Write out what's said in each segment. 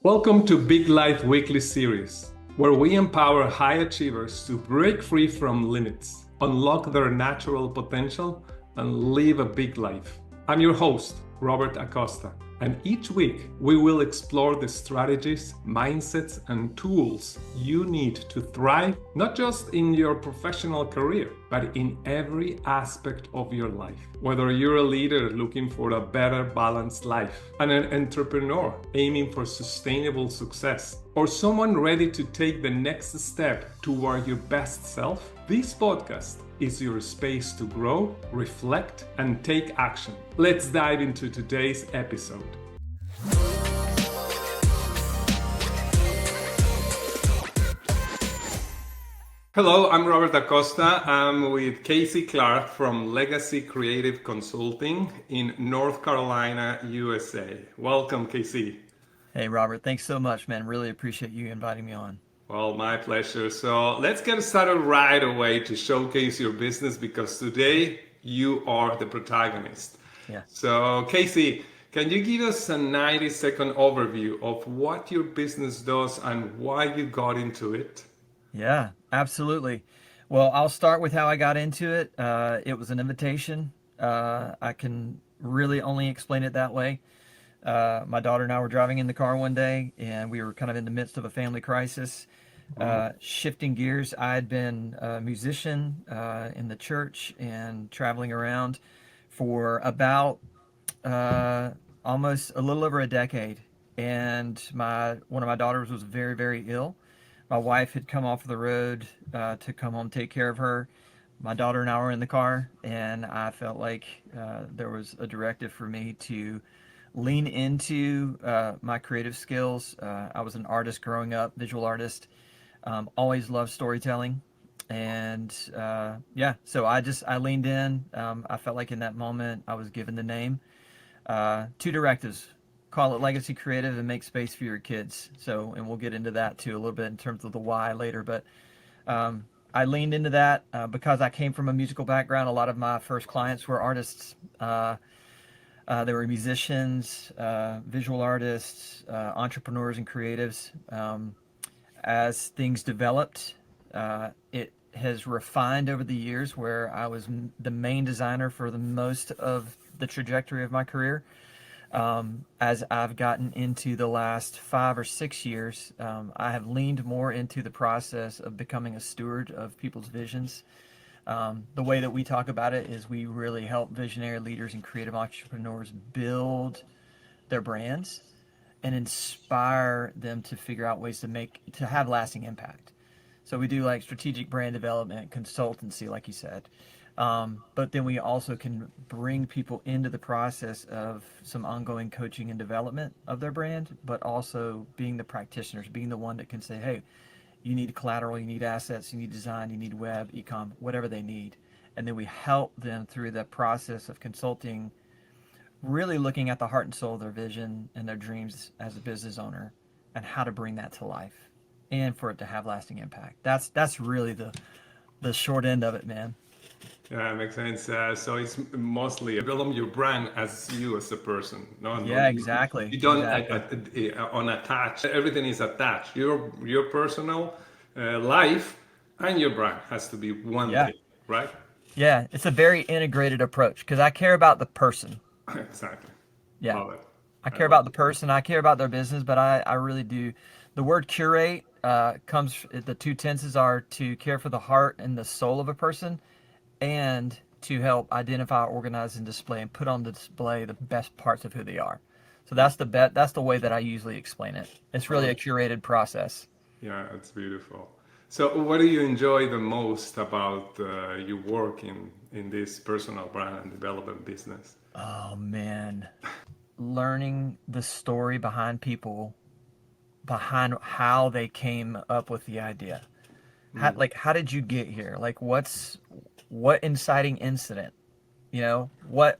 Welcome to Big Life Weekly Series, where we empower high achievers to break free from limits, unlock their natural potential, and live a big life. I'm your host, Robert Acosta, and each week we will explore the strategies, mindsets, and tools you need to thrive, not just in your professional career, but in every aspect of your life. Whether you're a leader looking for a better balanced life, an entrepreneur aiming for sustainable success, or someone ready to take the next step toward your best self, this podcast is your space to grow, reflect, and take action. Let's dive into today's episode. Hello, I'm Robert Acosta. I'm with Casey Clark from Legacy Creative Consulting in North Carolina, USA. Welcome, Casey. Hey, Robert, thanks so much, man. Really appreciate you inviting me on. Well, my pleasure. So let's get started right away to showcase your business because today you are the protagonist. Yeah. So, Casey, can you give us a 90-second overview of what your business does and why you got into it? Yeah, absolutely. Well, I'll start with how I got into it. It was an invitation. I can really only explain it that way. My daughter and I were driving in the car one day, and we were kind of in the midst of a family crisis. Shifting gears, I had been a musician in the church and traveling around for about almost a little over a decade. And my one of my daughters was very, very ill. My wife had come off the road to come home take care of her. My daughter and I were in the car, and I felt like there was a directive for me to lean into my creative skills. I was an artist growing up, visual artist. Always loved storytelling, and so I leaned in. I felt like in that moment I was given the name. Two directives: call it Legacy Creative and make space for your kids. So, and we'll get into that too a little bit in terms of the why later. But I leaned into that because I came from a musical background. A lot of my first clients were artists. They were musicians, visual artists, entrepreneurs, and creatives. As things developed, it has refined over the years where I was the main designer for the most of the trajectory of my career. As I've gotten into the last 5 or 6 years, I have leaned more into the process of becoming a steward of people's visions. The way that we talk about it is we really help visionary leaders and creative entrepreneurs build their brands and inspire them to figure out ways to have lasting impact. So we do like strategic brand development, consultancy, like you said. But then we also can bring people into the process of some ongoing coaching and development of their brand, but also being the practitioners, being the one that can say, hey, you need collateral, you need assets, you need design, you need web, e-com, whatever they need. And then we help them through the process of consulting, really looking at the heart and soul of their vision and their dreams as a business owner and how to bring that to life and for it to have lasting impact. That's really the short end of it, man. Yeah, makes sense. So it's mostly develop your brand as you as a person. No, no, Yeah, exactly. you don't Exactly. unattach. Everything is attached. Your personal life and your brand has to be one Yeah. thing, right? Yeah. It's a very integrated approach because I care about the person. Exactly. Yeah. Love it. I I care love about the person. I care about their business, but I really do. The word curate the two tenses are to care for the heart and the soul of a person and to help identify, organize, and display and put on display the best parts of who they are. So that's the way that I usually explain it. It's really a it. curated process. Yeah, it's beautiful. So, what do you enjoy the most about your work in this personal brand and development business? Oh man, learning the story behind people, behind how they came up with the idea. Mm. How did you get here? Like what inciting incident? You know, what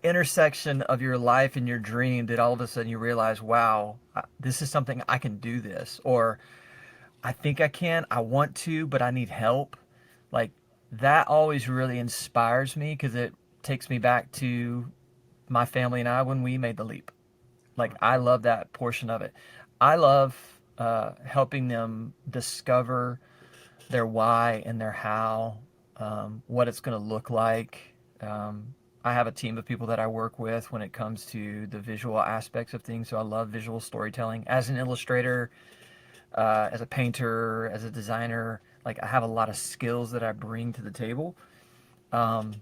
intersection of your life and your dream did all of a sudden you realize, wow, this is something I can do this, or I think I can, I want to, but I need help. Like that always really inspires me because it takes me back to my family and I when we made the leap. Like I love that portion of it. I love helping them discover their why and their how, what it's going to look like. I have a team of people that I work with when it comes to the visual aspects of things. So I love visual storytelling. As an illustrator, as a painter, as a designer, like I have a lot of skills that I bring to the table. Um,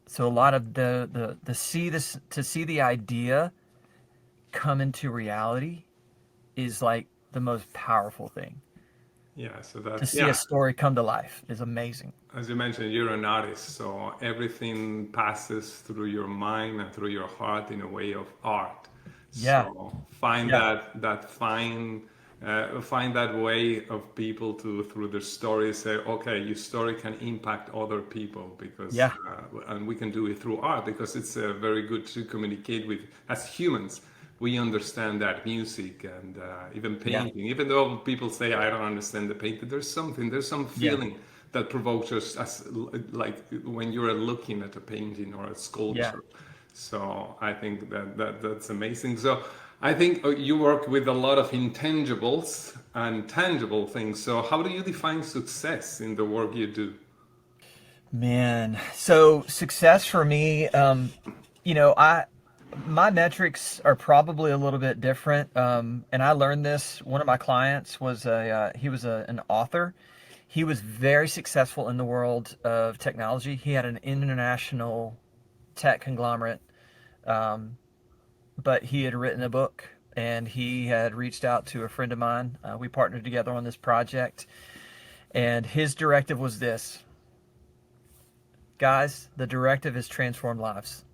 so a lot of the see this to see the idea come into reality is like the most powerful thing. Yeah, so To that's see a yeah. story come to life is amazing. As you mentioned, you're an artist, so everything passes through your mind and through your heart in a way of art. Yeah, So find yeah, that find that way of people to through their stories say, okay, your story can impact other people because yeah, and we can do it through art because it's very good to communicate with as humans. We understand that music and even yeah, painting, even though people say I don't understand the painting, there's some yeah, feeling that provokes us as like when you're looking at a painting or a yeah. sculpture. So I think that's amazing. So I think you work with a lot of intangibles and tangible things. So how do you define success in the work you do? Man, so success for me, I my metrics are probably a little bit different. And I learned this. One of my clients was an author. He was very successful in the world of technology. He had an international tech conglomerate, um, but he had written a book and he had reached out to a friend of mine. We partnered together on this project, and his directive was this: guys, the directive is transform lives.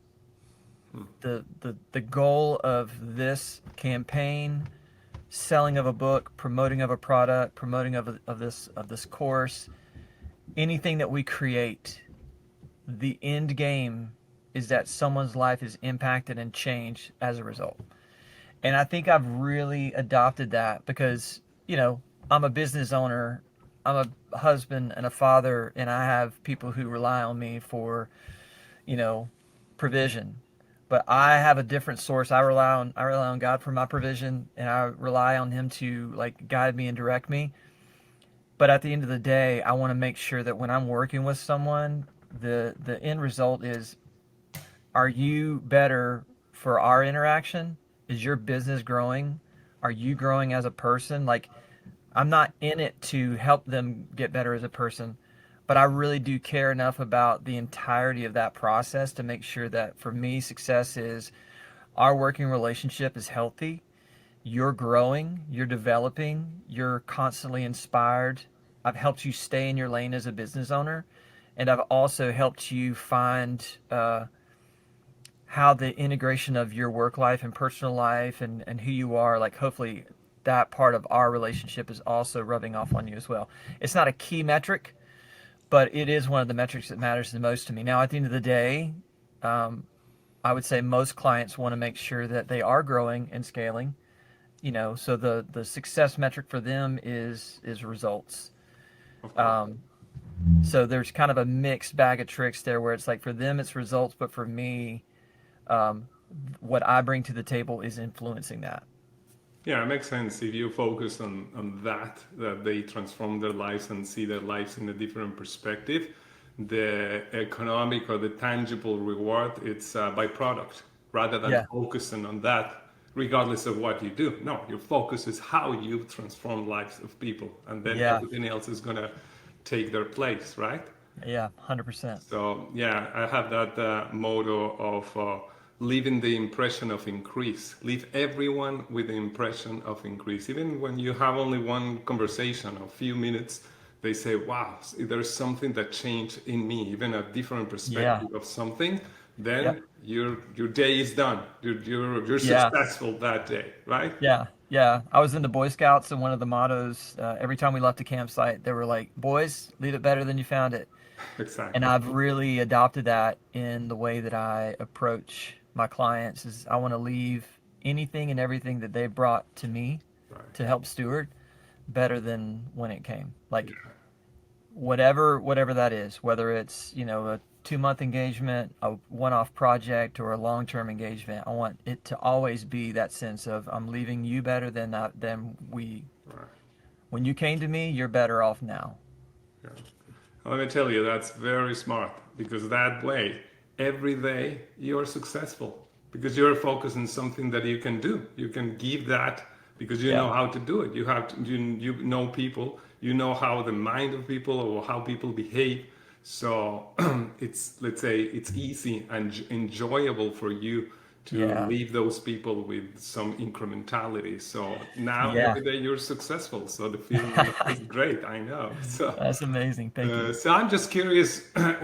The goal of this campaign, selling of a book, promoting of a product, promoting of this course, anything that we create, the end game is that someone's life is impacted and changed as a result. And I think I've really adopted that because, I'm a business owner, I'm a husband and a father, and I have people who rely on me for, you know, provision. But I have a different source. I rely on God for my provision, and I rely on him to like guide me and direct me. But at the end of the day, I want to make sure that when I'm working with someone, the end result is, are you better for our interaction? Is your business growing? Are you growing as a person? Like, I'm not in it to help them get better as a person, but I really do care enough about the entirety of that process to make sure that for me, success is our working relationship is healthy. You're growing, you're developing, you're constantly inspired. I've helped you stay in your lane as a business owner, and I've also helped you find how the integration of your work life and personal life and who you are, like hopefully that part of our relationship is also rubbing off on you as well. It's not a key metric, but it is one of the metrics that matters the most to me. Now, at the end of the day, um, I would say most clients want to make sure that they are growing and scaling. So the success metric for them is results. Of course. Um, so there's kind of a mixed bag of tricks there, where it's like for them it's results, but for me, um, what I bring to the table is influencing that. Yeah, it makes sense if you focus on that they transform their lives and see their lives in a different perspective. The economic or the tangible reward, it's a byproduct rather than Yeah, focusing on that, regardless of what you do. No, your focus is how you transform lives of people, and then yeah, everything else is gonna take their place, right? yeah, 100%. So yeah, I have that motto of leaving the impression of increase. Leave everyone with the impression of increase. Even when you have only one conversation, a few minutes, they say, "Wow, there's something that changed in me." Even a different Yeah, perspective of something. Then yep, your day is done. You're yeah, successful that day, right? yeah, yeah. I was in the Boy Scouts, and one of the mottos, every time we left a campsite, they were like, "Boys, leave it better than you found it." And Exactly. I've really adopted that in the way that I approach my clients. Is I want to leave anything and everything that they brought to me Right. to help steward better than when it came. Like Yeah. whatever that is, whether it's a 2-month engagement, a one-off project, or a long-term engagement, I want it to always be that sense of I'm leaving you better than we Right. when you came to me. You're better off now. Yeah. Let me tell you, that's very smart because that way, every day you're successful because you're focused on something that you can do. You can give that because you Yeah. know how to do it. You have to, you know people, you know how the mind of people or how people behave. So it's, let's say, it's easy and enjoyable for you to Yeah. leave those people with some incrementality. So now Yeah. every day you're successful. So the feeling is great. I know. So. That's amazing. Thank you. So I'm just curious,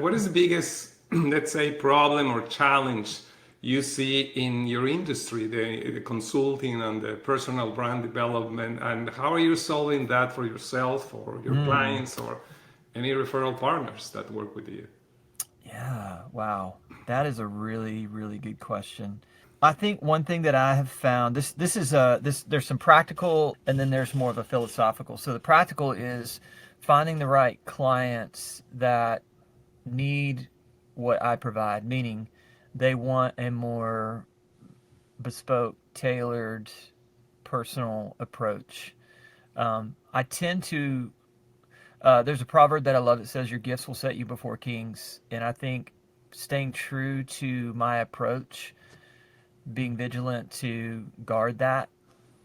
what is the biggest, let's say, problem or challenge you see in your industry, the consulting and the personal brand development, and how are you solving that for yourself or your Mm. clients or any referral partners that work with you? Yeah. Wow. That is a really, really good question. I think one thing that I have found this is this there's some practical and then there's more of a philosophical. So the practical is finding the right clients that need what I provide, meaning they want a more bespoke, tailored, personal approach. I tend to there's a proverb that I love that says your gifts will set you before kings, and I think staying true to my approach, being vigilant to guard that,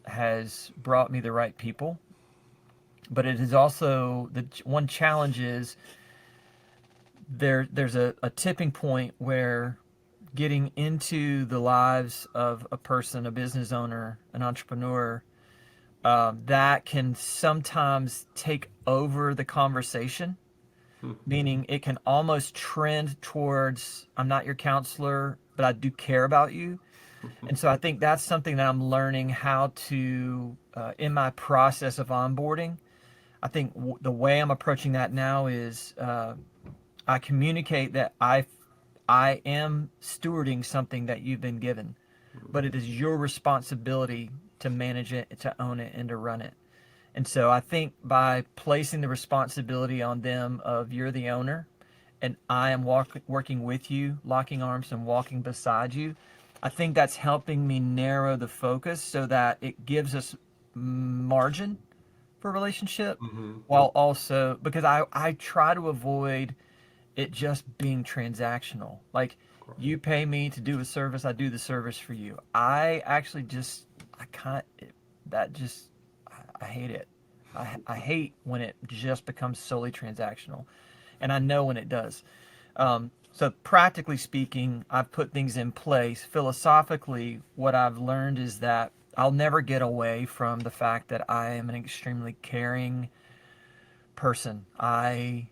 has brought me the right people. But it is also the one challenge is there's a tipping point where getting into the lives of a person, a business owner, an entrepreneur, that can sometimes take over the conversation, meaning it can almost trend towards I'm not your counselor, but I do care about you. And so I think that's something that I'm learning how to, in my process of onboarding. I think the way I'm approaching that now is I communicate that I am stewarding something that you've been given, but it is your responsibility to manage it, to own it, and to run it. And so I think by placing the responsibility on them of you're the owner and I am working with you, locking arms and walking beside you, I think that's helping me narrow the focus so that it gives us margin for relationship Hmm. while also because I try to avoid it just being transactional. Like you pay me to do a service, I do the service for you. I actually just I can't that just I hate it. I hate when it just becomes solely transactional, and I know when it does. So practically speaking, I've put things in place. Philosophically, what I've learned is that I'll never get away from the fact that I am an extremely caring person. I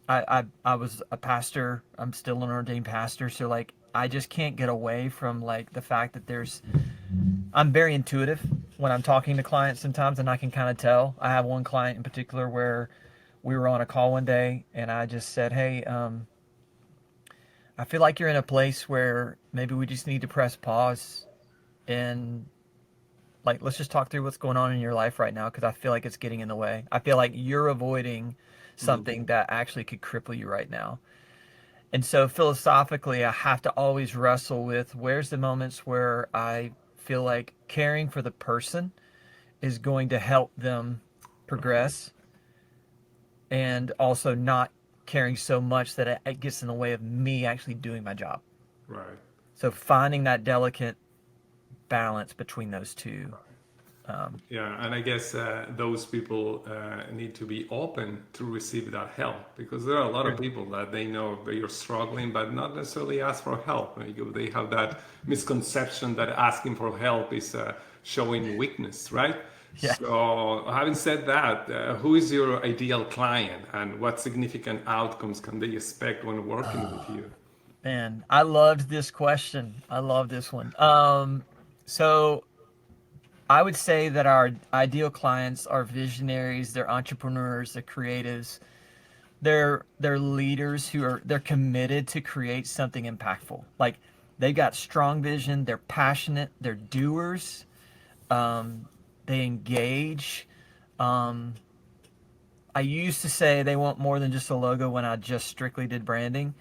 was a pastor. I'm still an ordained pastor, so like I just can't get away from like the fact that I'm very intuitive when I'm talking to clients sometimes, and I can kind of tell. I have one client in particular where we were on a call one day, and I just said, "Hey, I feel like you're in a place where maybe we just need to press pause and like let's just talk through what's going on in your life right now because I feel like it's getting in the way. I feel like you're avoiding something that actually could cripple you right now." And so philosophically, I have to always wrestle with where's the moments where I feel like caring for the person is going to help them progress and also not caring so much that it gets in the way of me actually doing my job. Right. So finding that delicate balance between those two. Yeah, and I guess those people need to be open to receive that help because there are a lot of Sure. people that they know they are struggling, but not necessarily ask for help. Like, they have that misconception that asking for help is showing weakness, right? Yeah. So, having said that, who is your ideal client, and what significant outcomes can they expect when working with you? Man, I loved this question. I love this one. So I would say that our ideal clients are visionaries, they're entrepreneurs, they're creatives, they're leaders they're committed to create something impactful. Like they've got strong vision, they're passionate, they're doers, they engage. Um, I used to say they want more than just a logo when I just strictly did branding,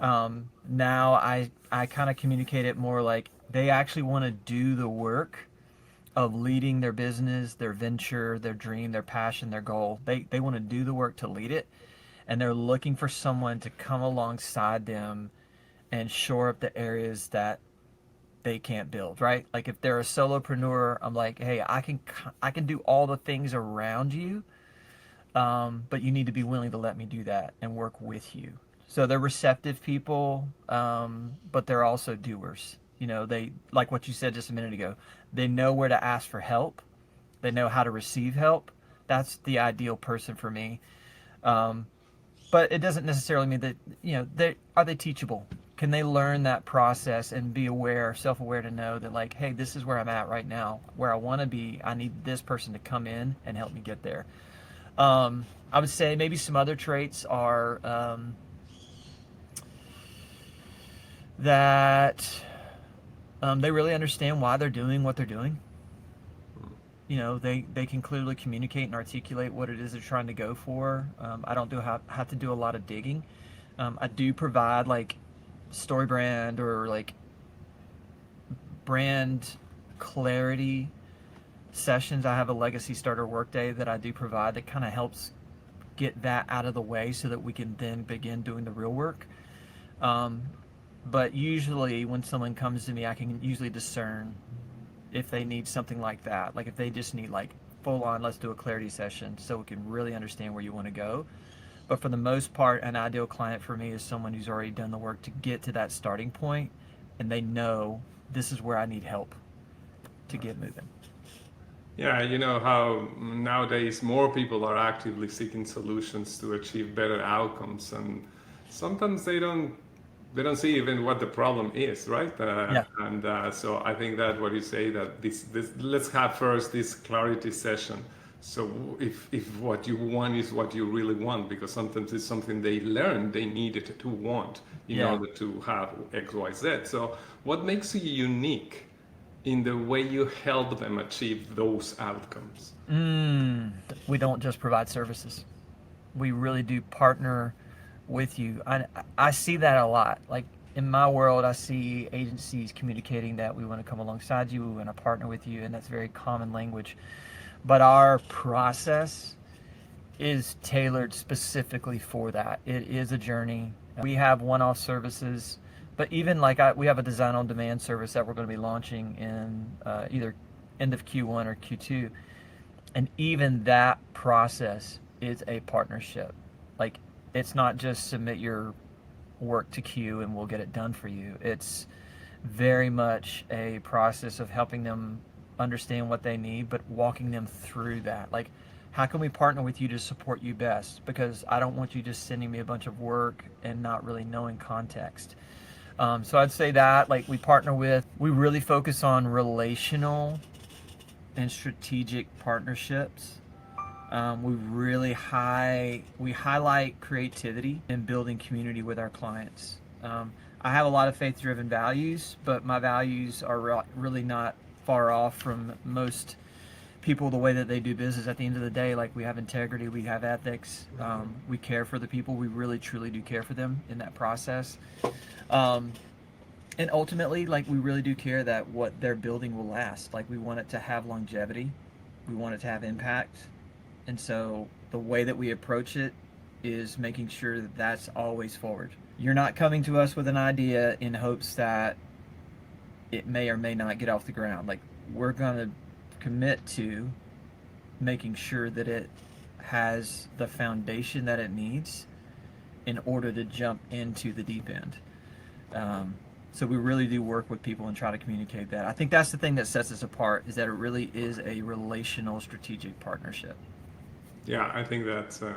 Now I kind of communicate it more like they actually want to do the work of leading their business, their venture, their dream, their passion, their goal. They want to do the work to lead it, and they're looking for someone to come alongside them and shore up the areas that they can't build, right? Like if they're a solopreneur, I'm like, hey, I can do all the things around you, but you need to be willing to let me do that and work with you. So they're receptive people, but they're also doers. You know, they like what you said just a minute ago. They know where to ask for help. They know how to receive help. That's the ideal person for me. Um, but it doesn't necessarily mean that they are they teachable. Can they learn that process and be aware, self-aware, to know that like, hey, this is where I'm at right now, where I want to be. I need this person to come in and help me get there. I would say maybe some other traits are that they really understand why they're doing what they're doing. You know, they can clearly communicate and articulate what it is they're trying to go for. I don't have to do a lot of digging. I do provide like story brand or like brand clarity sessions. I have a legacy starter workday that I do provide that kind of helps get that out of the way so that we can then begin doing the real work. Um, but usually when someone comes to me, I can usually discern if they need something like that. Like if they just need like full on, let's do a clarity session so we can really understand where you want to go. But for the most part, an ideal client for me is someone who's already done the work to get to that starting point and they know this is where I need help to get moving. Yeah, you know how nowadays more people are actively seeking solutions to achieve better outcomes, and sometimes they don't see even what the problem is, right? Yeah. And so I think that what you say that this let's have first this clarity session. So if what you want is what you really want, because sometimes it's something they learn they needed to want in Yeah. order to have X, Y, Z. So what makes you unique in the way you help them achieve those outcomes? We don't just provide services. We really do partner with you. I see that a lot. Like in my world, I see agencies communicating that we want to come alongside you, we want to partner with you, and that's very common language. But our process is tailored specifically for that. It is a journey. We have one-off services, but even like we have a design on demand service that we're going to be launching in either end of Q1 or Q2, and even that process is a partnership. Like it's not just submit your work to queue and we'll get it done for you. It's very much a process of helping them understand what they need, but walking them through that. Like, how can we partner with you to support you best? Because I don't want you just sending me a bunch of work and not really knowing context. So I'd say that, like, we really focus on relational and strategic partnerships. We highlight creativity and building community with our clients. I have a lot of faith-driven values, but my values are really not far off from most people the way that they do business. At the end of the day, like we have integrity, we have ethics, we care for the people. We really truly do care for them in that process. Um, and ultimately, like we really do care that what they're building will last. Like we want it to have longevity, we want it to have impact, and so the way that we approach it is making sure that that's always forward. You're not coming to us with an idea in hopes that it may or may not get off the ground. Like we're going to commit to making sure that it has the foundation that it needs in order to jump into the deep end. So we really do work with people and try to communicate that. I think that's the thing that sets us apart, is that it really is a relational strategic partnership. Yeah, I think that's a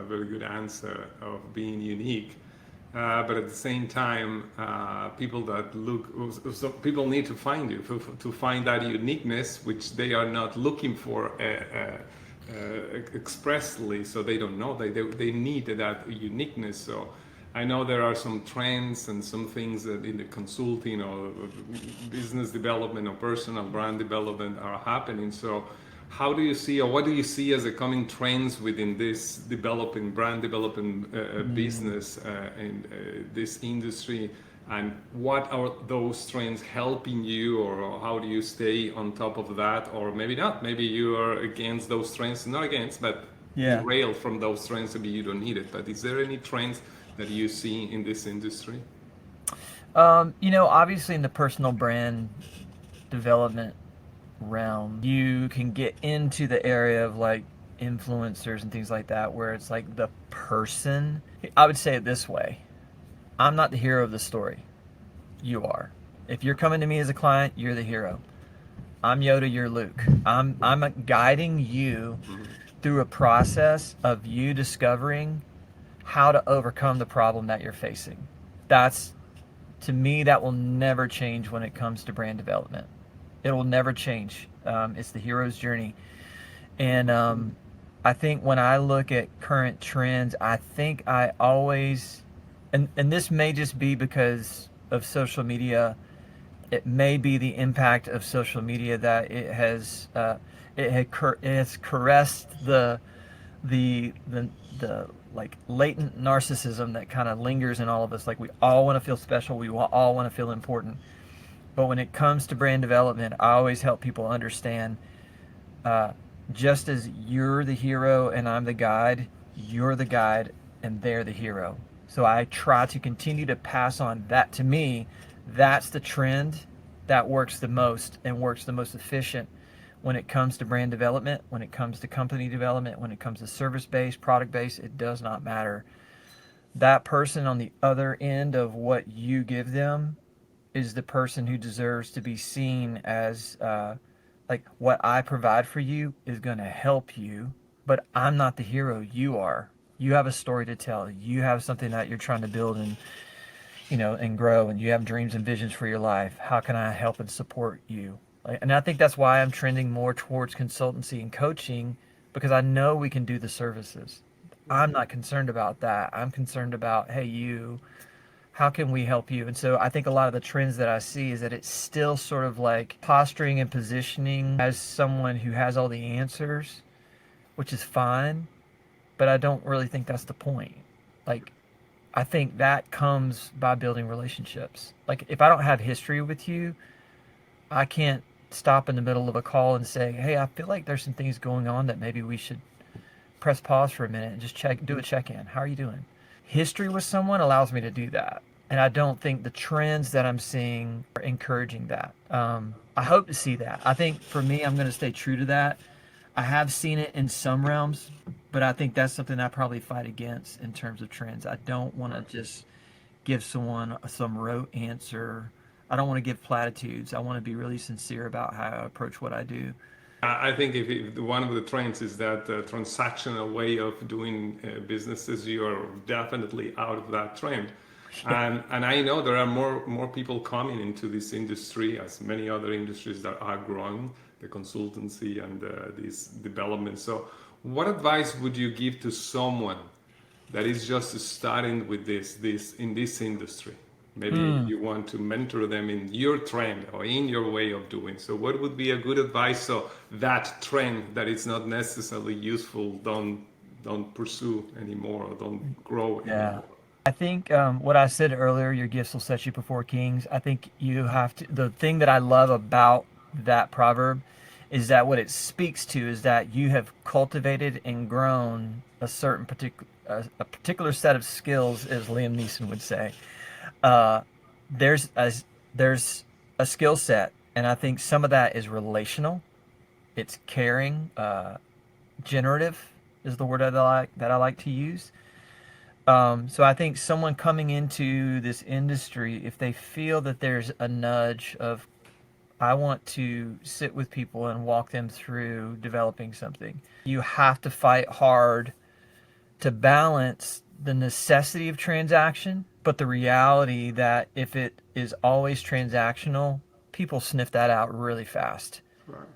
very good answer of being unique. But at the same time, people that look, so people need to find you to find that uniqueness, which they are not looking for expressly, so they don't know. They need that uniqueness. So I know there are some trends and some things that in the consulting or business development or personal brand development are happening. So how do you see, or what do you see as the coming trends within this developing brand developing Mm, business in this industry, and what are those trends helping you, or how do you stay on top of that, or maybe not, maybe you are against those trends, not against, but yeah. derail from those trends, maybe you don't need it, but is there any trends that you see in this industry? Obviously in the personal brand development realm, you can get into the area of like influencers and things like that where it's like the person. I would say it this way. I'm not the hero of the story. You are. If you're coming to me as a client, you're the hero. I'm Yoda, you're Luke. I'm guiding you through a process of you discovering how to overcome the problem that you're facing. That's to me that will never change when it comes to brand development. It will never change. It's the hero's journey. And I think when I look at current trends, I think I always, and this may just be because of social media. It may be the impact of social media that it has caressed the the like latent narcissism that kind of lingers in all of us. Like we all want to feel special. We all want to feel important. But when it comes to brand development, I always help people understand uh, just as you're the hero and I'm the guide, you're the guide and they're the hero. So I try to continue to pass on that. To me, that's the trend that works the most and works the most efficient when it comes to brand development, when it comes to company development, when it comes to service based, product based, it does not matter. That person on the other end of what you give them is the person who deserves to be seen as like what I provide for you is going to help you, but I'm not the hero. You are. You have a story to tell. You have something that you're trying to build and and grow, and you have dreams and visions for your life. How can I help and support you? And I think that's why I'm trending more towards consultancy and coaching because I know we can do the services. I'm not concerned about that. I'm concerned about, hey, you, how can we help you? And so I think a lot of the trends that I see is that it's still sort of like posturing and positioning as someone who has all the answers, which is fine, but I don't really think that's the point. Like, I think that comes by building relationships. Like, if I don't have history with you, I can't stop in the middle of a call and say, hey, I feel like there's some things going on that maybe we should press pause for a minute and just do a check in. How are you doing? History with someone allows me to do that. And I don't think the trends that I'm seeing are encouraging that. I hope to see that. I think for me, I'm going to stay true to that. I have seen it in some realms, but I think that's something I probably fight against in terms of trends. I don't want to just give someone some rote answer. I don't want to give platitudes. I want to be really sincere about how I approach what I do. I think if one of the trends is that transactional way of doing businesses, you are definitely out of that trend. Yeah. And I know there are more people coming into this industry, as many other industries that are growing, the consultancy and these developments. So, what advice would you give to someone that is just starting with this in this industry? Maybe Hmm. you want to mentor them in your trend or in your way of doing. So what would be a good advice so that trend that is not necessarily useful don't pursue anymore or don't grow Yeah. anymore? I think what I said earlier, your gifts will set you before kings. I think you have to, the thing that I love about that proverb is that what it speaks to is that you have cultivated and grown a certain a particular set of skills, as Liam Neeson would say. Uh, there's a, there's a skill set, and I think some of that is relational. It's caring, generative is the word that I like to use. So I think someone coming into this industry, if they feel that there's a nudge of, I want to sit with people and walk them through developing something, you have to fight hard to balance the necessity of transaction, but the reality that if it is always transactional, people sniff that out really fast. Right.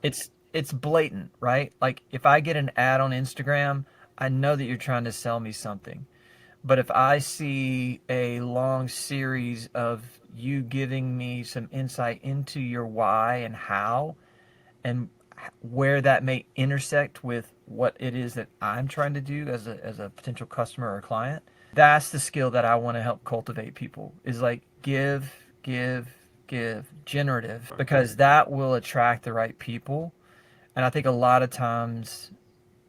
It's blatant, right? Like if I get an ad on Instagram, I know that you're trying to sell me something. But if I see a long series of you giving me some insight into your why and how, and where that may intersect with what it is that I'm trying to do as a potential customer or client. That's the skill that I want to help cultivate people is like give, give, generative, Right. because that will attract the right people. And I think a lot of times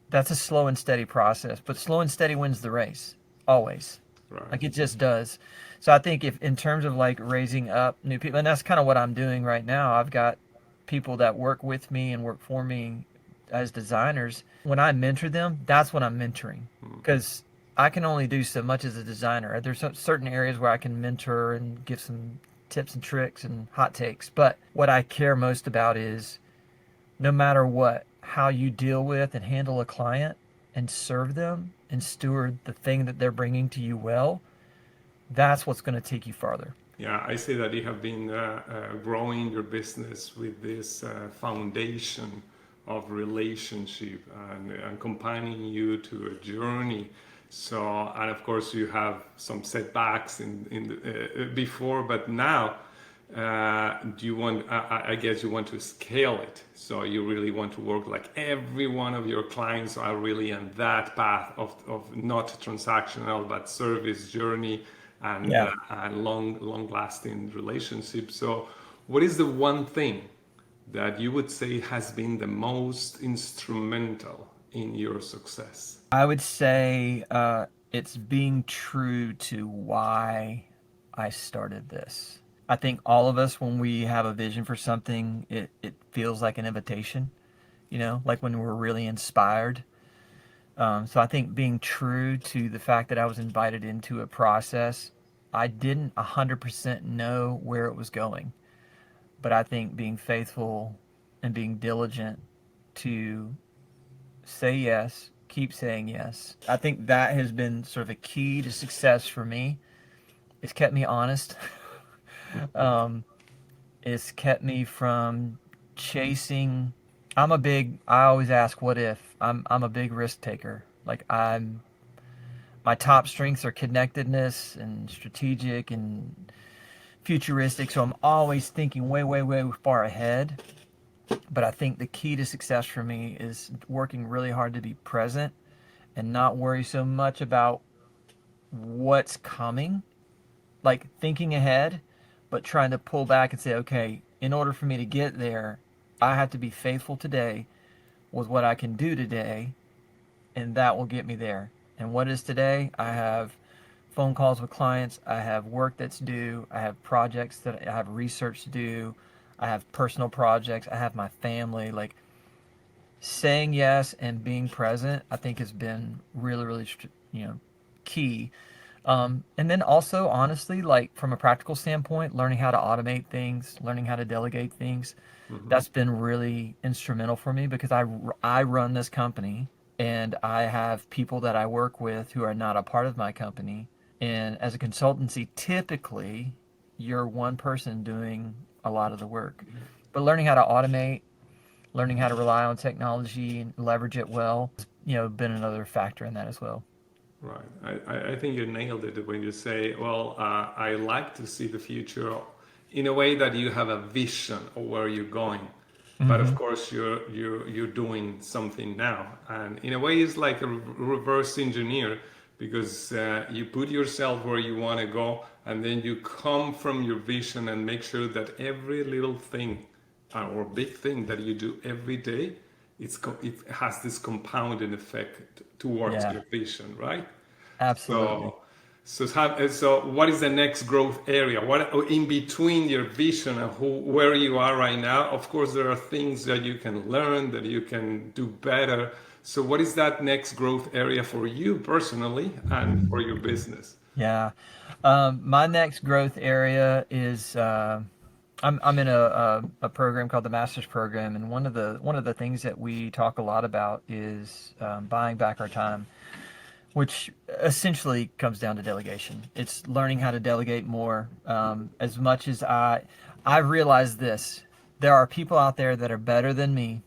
that's a slow and steady process, but slow and steady wins the race always. Right. Like it just does. So I think if in terms of like raising up new people, and that's kind of what I'm doing right now. I've got people that work with me and work for me as designers. When I mentor them, that's what I'm mentoring because I can only do so much as a designer. There's certain areas where I can mentor and give some tips and tricks and hot takes, but what I care most about is no matter what, how you deal with and handle a client and serve them and steward the thing that they're bringing to you well, that's what's going to take you farther. Yeah, I see that you have been growing your business with this foundation of relationship and accompanying you to a journey. So, and of course, you have some setbacks in the, before, but now, do you want? I guess you want to scale it. So you really want to work like every one of your clients are really on that path of not transactional but service journey Yeah. and long lasting relationships. So, what is the one thing that you would say has been the most instrumental in your success? I would say it's being true to why I started this. I think all of us, when we have a vision for something, it feels like an invitation, like when we're really inspired. So I think being true to the fact that I was invited into a process, I didn't 100% know where it was going, but I think being faithful and being diligent to say yes, keep saying yes. I think that has been sort of a key to success for me. It's kept me honest. um, it's kept me from chasing. I always ask, what if? I'm a big risk taker. My top strengths are connectedness and strategic and futuristic. So I'm always thinking way, way, way far ahead. But I think the key to success for me is working really hard to be present and not worry so much about what's coming, like thinking ahead, but trying to pull back and say, okay, in order for me to get there, I have to be faithful today with what I can do today, and that will get me there. And what is today? I have phone calls with clients, I have work that's due, I have projects that I have research to do, I have personal projects, I have my family. Like saying yes and being present, I think has been really, really, key. And then also, honestly, like from a practical standpoint, learning how to automate things, learning how to delegate things, Mm-hmm. that's been really instrumental for me because I run this company and I have people that I work with who are not a part of my company. And as a consultancy, typically you're one person doing a lot of the work. But learning how to automate, learning how to rely on technology and leverage it well, been another factor in that as well. Right. I think you nailed it when you say, well, I like to see the future in a way that you have a vision of where you're going. But of Hmm. course, you're doing something now, and in a way, it's like a reverse engineer because you put yourself where you want to go, and then you come from your vision and make sure that every little thing or big thing that you do every day, it has this compounding effect towards Yeah, your vision, right? absolutely. So, so what is the next growth area? What in between your vision and where you are right now? Of course, there are things that you can learn, that you can do better. So, what is that next growth area for you personally and for your business? Yeah. My next growth area is I'm in a program called the Master's Program, and one of the things that we talk a lot about is buying back our time, which essentially comes down to delegation. It's learning how to delegate more. As much as I realize this, there are people out there that are better than me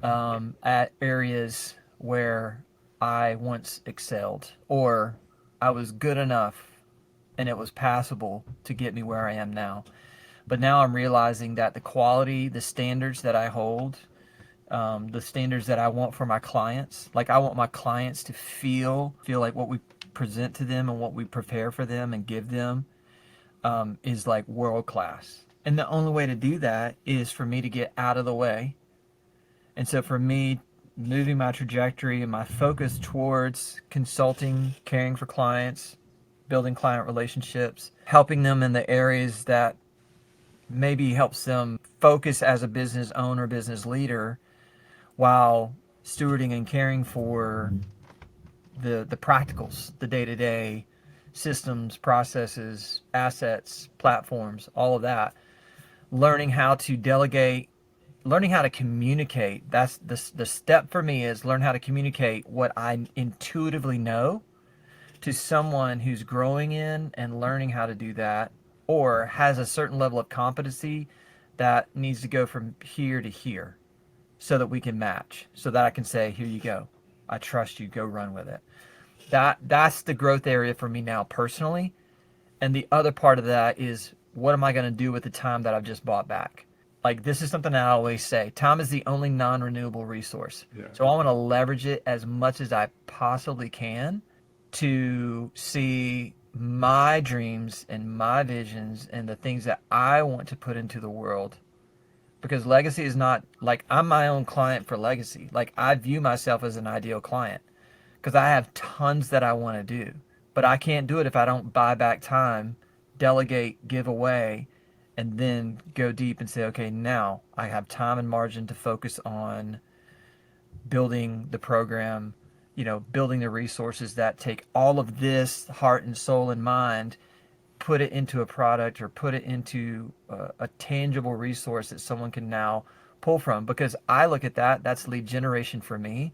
at areas where I once excelled, or I was good enough and it was passable to get me where I am now. But now I'm realizing that the quality, the standards that I hold the standards that I want for my clients. Like I want my clients to feel like what we present to them and what we prepare for them and give them is like world class. And the only way to do that is for me to get out of the way. And so for me, moving my trajectory and my focus towards consulting, caring for clients, building client relationships, helping them in the areas that maybe helps them focus as a business owner, business leader, while stewarding and caring for the practicals, the day-to-day systems, processes, assets, platforms, all of that. Learning how to delegate, learning how to communicate. That's the step for me, is learn how to communicate what I intuitively know to someone who's growing in and learning how to do that, or has a certain level of competency that needs to go from here to here so that we can match, so that I can say, here you go, I trust you, go run with it. That's the growth area for me now personally. And the other part of that is, what am I going to do with the time that I've just bought back? Like, this is something I always say, time is the only non-renewable resource. Yeah. So I want to leverage it as much as I possibly can to see my dreams and my visions and the things that I want to put into the world. Because legacy is not like, I'm my own client for legacy. Like, I view myself as an ideal client because I have tons that I want to do, but I can't do it if I don't buy back time, delegate, give away, and then go deep and say, okay, now I have time and margin to focus on building the program, building the resources that take all of this heart and soul and mind, put it into a product or put it into a tangible resource that someone can now pull from. Because I look at that's lead generation for me,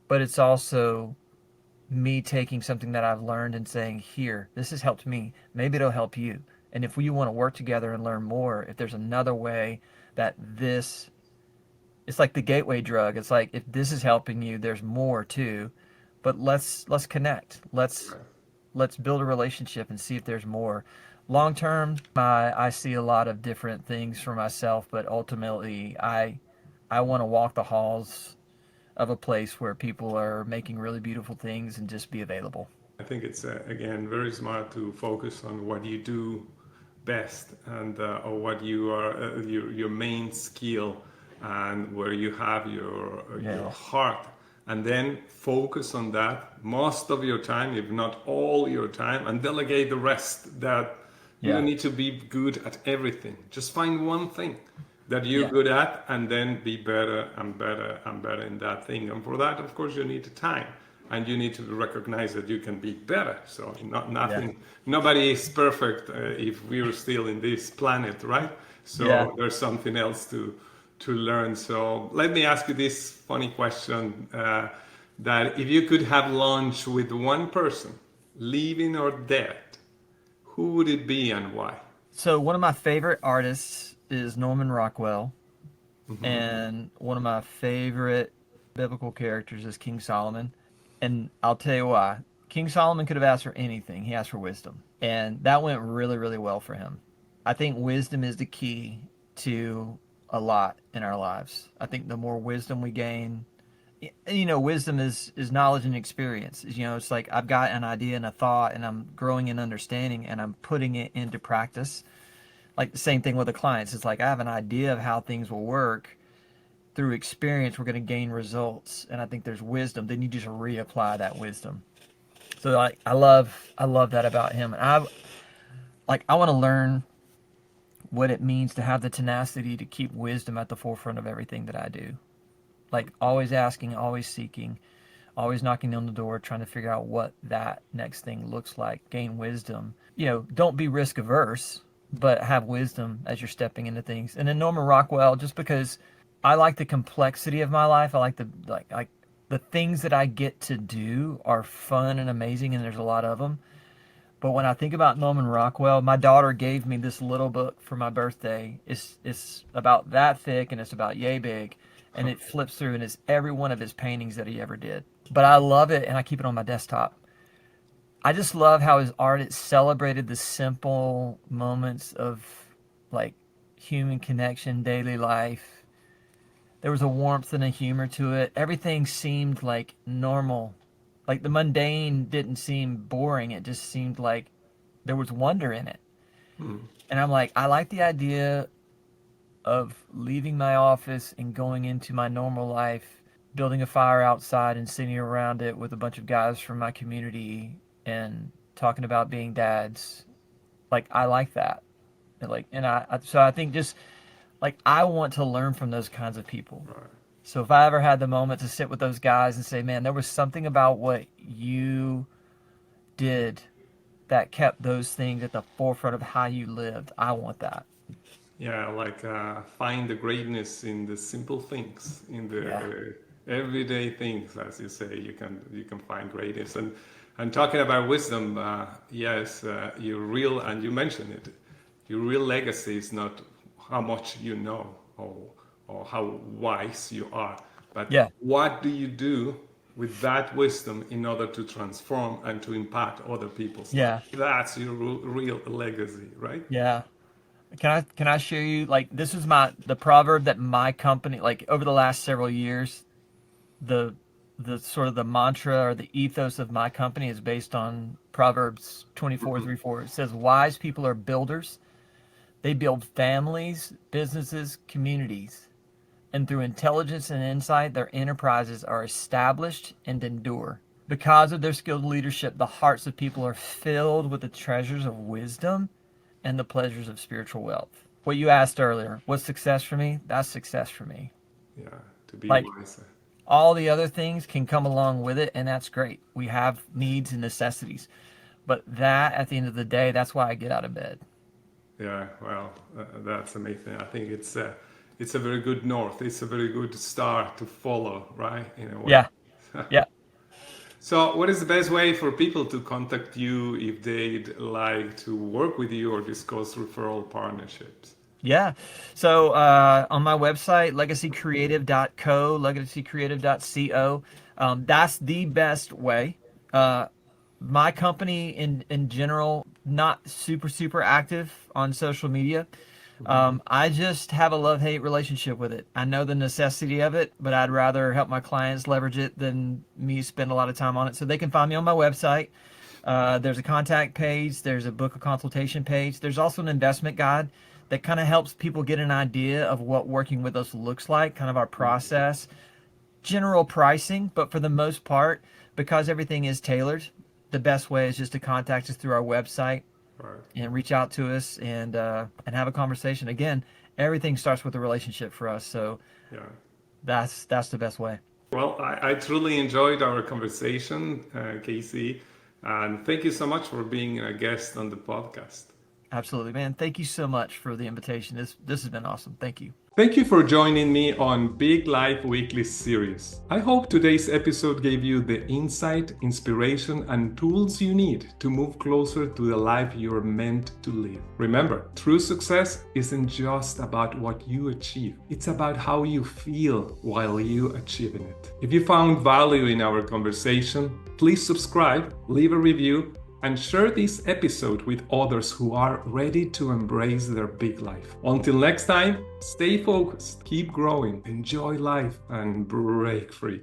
but it's also me taking something that I've learned and saying, here, this has helped me. Maybe it'll help you. And if we want to work together and learn more, if there's another way that this, it's like the gateway drug. It's like, if this is helping you, there's more too. But let's connect. Let's build a relationship and see if there's more. Long term, I see a lot of different things for myself, but ultimately I want to walk the halls of a place where people are making really beautiful things and just be available. I think it's again very smart to focus on what you do best, and or what you are your main skill, and where you have your heart, and then focus on that most of your time, if not all your time, and delegate the rest. That you don't need to be good at everything. Just find one thing that you're good at, and then be better and better and better in that thing. And for that, of course, you need the time, and you need to recognize that you can be better. So nobody is perfect if we're still in this planet, right? So there's something else to learn. So let me ask you this funny question: that if you could have lunch with one person, living or dead, who would it be and why? So one of my favorite artists is Norman Rockwell, and one of my favorite biblical characters is King Solomon. And I'll tell you why. King Solomon could have asked for anything. He asked for wisdom, and that went really, really well for him. I think wisdom is the key to a lot in our lives. I think the more wisdom we gain, wisdom is knowledge and experience. It's like, I've got an idea and a thought, and I'm growing in understanding, and I'm putting it into practice. Like the same thing with the clients. It's like, I have an idea of how things will work. Through experience, we're going to gain results, and I think there's wisdom. Then you just reapply that wisdom. So I love that about him. And I want to learn what it means to have the tenacity to keep wisdom at the forefront of everything that I do. Like, always asking, always seeking, always knocking on the door, trying to figure out what that next thing looks like. Gain wisdom. Don't be risk averse, but have wisdom as you're stepping into things. And then Norman Rockwell, just because I like the complexity of my life. I like the things that I get to do are fun and amazing, and there's a lot of them. But when I think about Norman Rockwell, my daughter gave me this little book for my birthday. It's about that thick, and it's about yay big, and it flips through, and it's every one of his paintings that he ever did. But I love it, and I keep it on my desktop. I just love how his art, it celebrated the simple moments of like human connection, daily life, there was a warmth and a humor to it. Everything seemed like normal. Like the mundane didn't seem boring. It just seemed like there was wonder in it. Hmm. And I'm like, I like the idea of leaving my office and going into my normal life, building a fire outside and sitting around it with a bunch of guys from my community and talking about being dads. Like I like that. So I think just like I want to learn from those kinds of people. Right. So if I ever had the moment to sit with those guys and say, "Man, there was something about what you did that kept those things at the forefront of how you lived," I want that. Yeah, like find the greatness in the simple things, in Yeah. the everyday things, as you say. You can find greatness. And talking about wisdom, yes, your real, and you mentioned it. Your real legacy is not how much you know or how wise you are, but Yeah. what do you do with that wisdom in order to transform and to impact other people's lives? Yeah. That's your real legacy, right? Yeah. Can I share you like this is my the proverb that my company like over the last several years the the sort of the mantra or the ethos of my company is based on Proverbs 24:4. It says wise people are builders. They build families, businesses, communities, and through intelligence and insight their enterprises are established and endure. Because of their skilled leadership, the hearts of people are filled with the treasures of wisdom and the pleasures of spiritual wealth. What you asked earlier, what's success for me? That's success for me. Yeah, to be Like wiser. all the other things can come along with it, and that's great. We have needs and necessities. But that, at the end of the day, that's why I get out of bed. Yeah, well, that's amazing. I think it's a very good north. It's a very good star to follow, right? In a way. Yeah, yeah. So, what is the best way for people to contact you if they'd like to work with you or discuss referral partnerships? Yeah. So on my website, legacycreative.co, legacycreative.co, that's the best way. Uh, my company in general, not super active on social media. Mhm. I just have a love-hate relationship with it. I know the necessity of it, but I'd rather help my clients leverage it than me spend a lot of time on it. So they can find me on my website. There's a contact page. There's a book a consultation page. There's also an investment guide that kind of helps people get an idea of what working with us looks like, kind of our process, general pricing. But for the most part, because everything is tailored, the best way is just to contact us through our website Right. and reach out to us and have a conversation. Again, everything starts with a relationship for us, so Yeah. that's the best way. Well, I truly enjoyed our conversation, Casey, and thank you so much for being a guest on the podcast. Absolutely, man. Thank you so much for the invitation. This has been awesome. Thank you. Thank you for joining me on Big Life Weekly series. I hope today's episode gave you the insight, inspiration, and tools you need to move closer to the life you're meant to live. Remember, true success isn't just about what you achieve, it's about how you feel while you achieving it. If you found value in our conversation, please subscribe, leave a review, and share this episode with others who are ready to embrace their big life. Until next time, stay focused, keep growing, enjoy life, and break free.